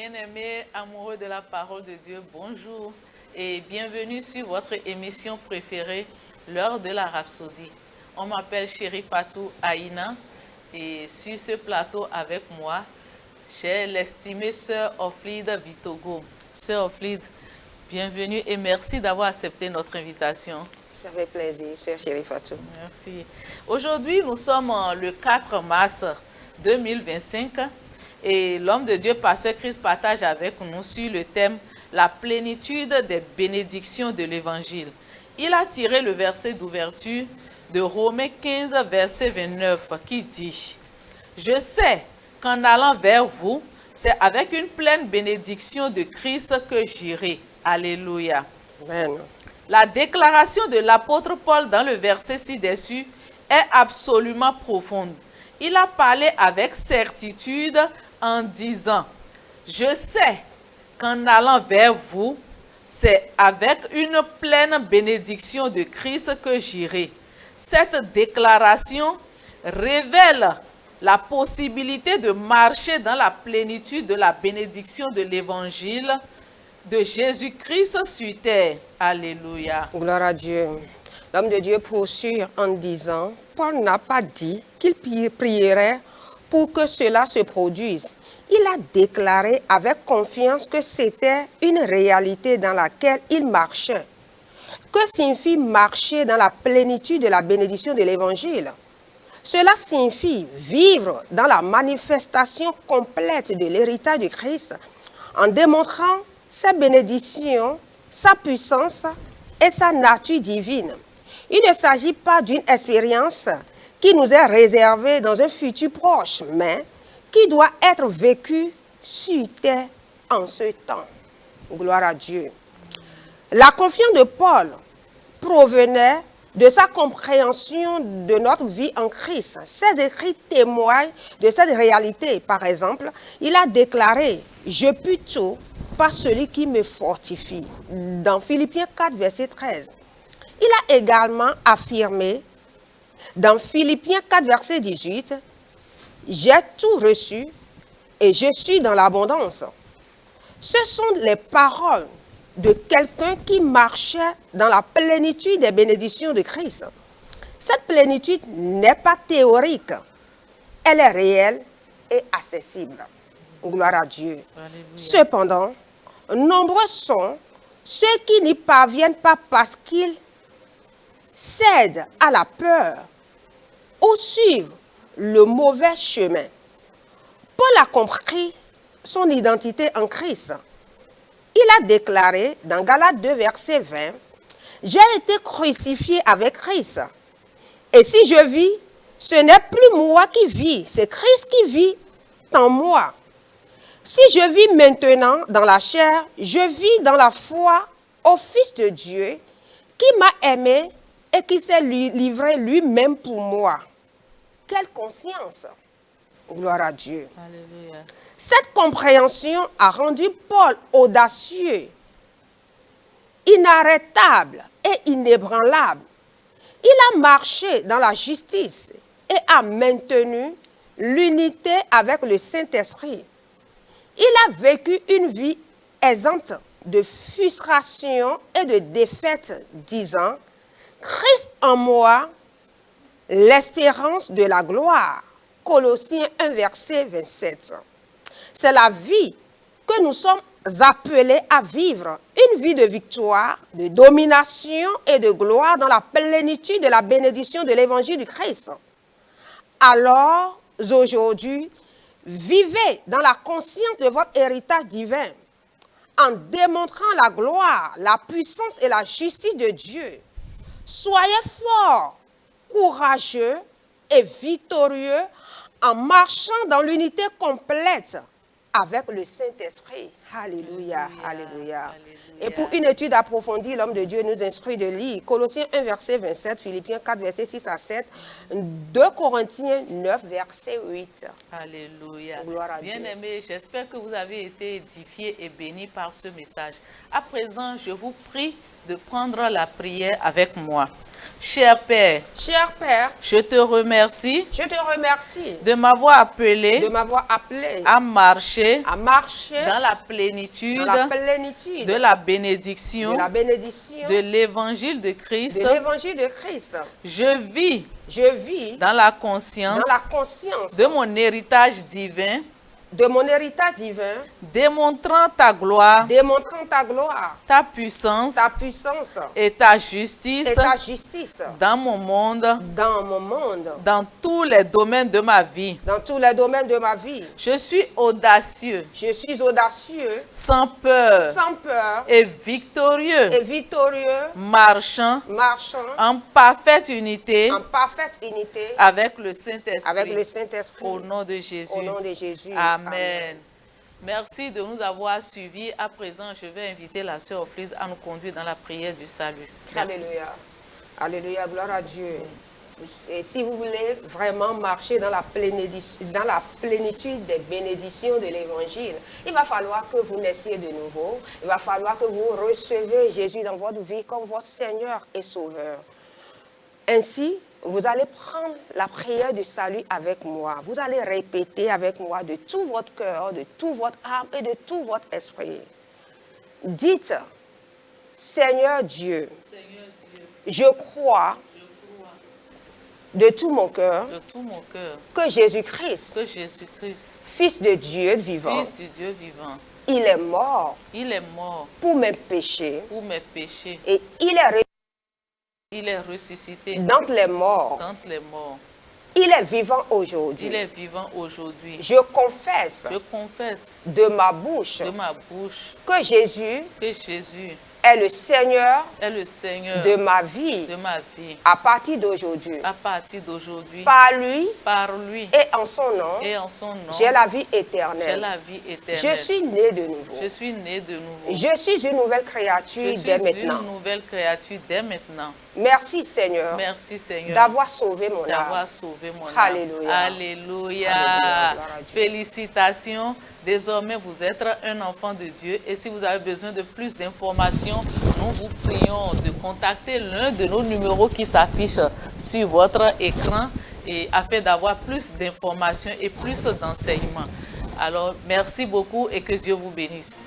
Bien-aimés, amoureux de la parole de Dieu, bonjour et bienvenue sur votre émission préférée, l'heure de la Rhapsodie. On m'appelle Chérie Fatou Aïna et sur ce plateau avec moi, j'ai l'estimée sœur Oflide Vitogo. Sœur Oflide, bienvenue et merci d'avoir accepté notre invitation. Ça fait plaisir, sœur Chérie Fatou. Merci. Aujourd'hui, nous sommes le 4 mars 2025 et l'homme de Dieu, Pasteur Chris, partage avec nous sur le thème « La plénitude des bénédictions de l'Évangile ». Il a tiré le verset d'ouverture de Romains 15, verset 29 qui dit « Je sais qu'en allant vers vous, c'est avec une pleine bénédiction de Christ que j'irai. » Alléluia. Amen. La déclaration de l'apôtre Paul dans le verset ci-dessus est absolument profonde. Il a parlé avec certitude en disant « Je sais qu'en allant vers vous, c'est avec une pleine bénédiction de Christ que j'irai. » Cette déclaration révèle la possibilité de marcher dans la plénitude de la bénédiction de l'Évangile de Jésus-Christ sur terre. Alléluia. Gloire à Dieu. L'homme de Dieu poursuit en disant, Paul n'a pas dit qu'il prierait pour que cela se produise. Il a déclaré avec confiance que c'était une réalité dans laquelle il marchait. Que signifie marcher dans la plénitude de la bénédiction de l'Évangile? Cela signifie vivre dans la manifestation complète de l'héritage de Christ en démontrant sa bénédiction, sa puissance et sa nature divine. Il ne s'agit pas d'une expérience qui nous est réservée dans un futur proche, mais qui doit être vécue sur terre en ce temps. Gloire à Dieu. La confiance de Paul provenait de sa compréhension de notre vie en Christ. Ses écrits témoignent de cette réalité. Par exemple, il a déclaré « Je puis tout par celui qui me fortifie » dans Philippiens 4, verset 13. Il a également affirmé dans Philippiens 4, verset 18 « J'ai tout reçu et je suis dans l'abondance ». Ce sont les paroles de quelqu'un qui marchait dans la plénitude des bénédictions de Christ. Cette plénitude n'est pas théorique, elle est réelle et accessible. Gloire à Dieu. Alléluia. Cependant, nombreux sont ceux qui n'y parviennent pas parce qu'ils cèdent à la peur ou suivent le mauvais chemin. Paul a compris son identité en Christ. Il a déclaré dans Galates 2, verset 20, « J'ai été crucifié avec Christ. Et si je vis, ce n'est plus moi qui vis, c'est Christ qui vit en moi. Si je vis maintenant dans la chair, je vis dans la foi au Fils de Dieu qui m'a aimé et qui s'est livré lui-même pour moi. » Quelle conscience! Gloire à Dieu. Alléluia. Cette compréhension a rendu Paul audacieux, inarrêtable et inébranlable. Il a marché dans la justice et a maintenu l'unité avec le Saint-Esprit. Il a vécu une vie exempte de frustration et de défaite, disant « Christ en moi, l'espérance de la gloire ». Colossiens 1, verset 27. C'est la vie que nous sommes appelés à vivre, une vie de victoire, de domination et de gloire dans la plénitude de la bénédiction de l'évangile du Christ. Alors, aujourd'hui, vivez dans la conscience de votre héritage divin, en démontrant la gloire, la puissance et la justice de Dieu. Soyez forts, courageux et victorieux en marchant dans l'unité complète avec le Saint-Esprit. Alléluia, alléluia. Et pour une étude approfondie, l'homme de Dieu nous instruit de lire Colossiens 1, verset 27, Philippiens 4, verset 6 à 7, 2 Corinthiens 9, verset 8. Alléluia. Gloire à Dieu. Bien-aimés, j'espère que vous avez été édifiés et bénis par ce message. À présent, je vous prie de prendre la prière avec moi. Cher Père, Cher Père, je te remercie je te remercie de m'avoir appelé de m'avoir appelé à marcher à marcher dans la plénitude dans la plénitude de la bénédiction de la bénédiction de l'évangile de Christ. de l'évangile de Christ. Je vis Je vis dans la conscience dans la conscience de mon héritage divin, de mon héritage divin, démontrant ta gloire, démontrant ta gloire, ta puissance ta puissance et ta justice et ta justice dans mon monde, dans mon monde, dans tous les domaines de ma vie. dans tous les domaines de ma vie. Je suis audacieux, Je suis audacieux, sans peur sans peur et victorieux, et victorieux, marchant marchant en parfaite unité en parfaite unité avec le avec Saint-Esprit. le Saint-Esprit. Au nom de Jésus. Au nom de Jésus. Amen. Merci de nous avoir suivis. À présent, je vais inviter la sœur Frise à nous conduire dans la prière du salut. Merci. Alléluia. Alléluia, gloire à Dieu. Et si vous voulez vraiment marcher dans la plénitude des bénédictions de l'Évangile, il va falloir que vous naissiez de nouveau. Il va falloir que vous recevez Jésus dans votre vie comme votre Seigneur et Sauveur. Ainsi, vous allez prendre la prière du salut avec moi. Vous allez répéter avec moi de tout votre cœur, de tout votre âme et de tout votre esprit. Dites, Seigneur Dieu, je crois de tout mon cœur que Jésus-Christ, Fils de Dieu vivant, il est mort pour mes péchés et il est ressuscité d'entre les morts. Il est vivant aujourd'hui. Je confesse de ma bouche que Jésus est le Seigneur de ma vie à partir d'aujourd'hui. Par lui et en son nom, j'ai la vie éternelle. Je suis né de nouveau. Je suis une nouvelle créature dès maintenant. Merci Seigneur, d'avoir sauvé mon âme. Alléluia. Alléluia. Félicitations. Désormais, vous êtes un enfant de Dieu. Et si vous avez besoin de plus d'informations, nous vous prions de contacter l'un de nos numéros qui s'affiche sur votre écran et afin d'avoir plus d'informations et plus d'enseignements. Alors, merci beaucoup et que Dieu vous bénisse.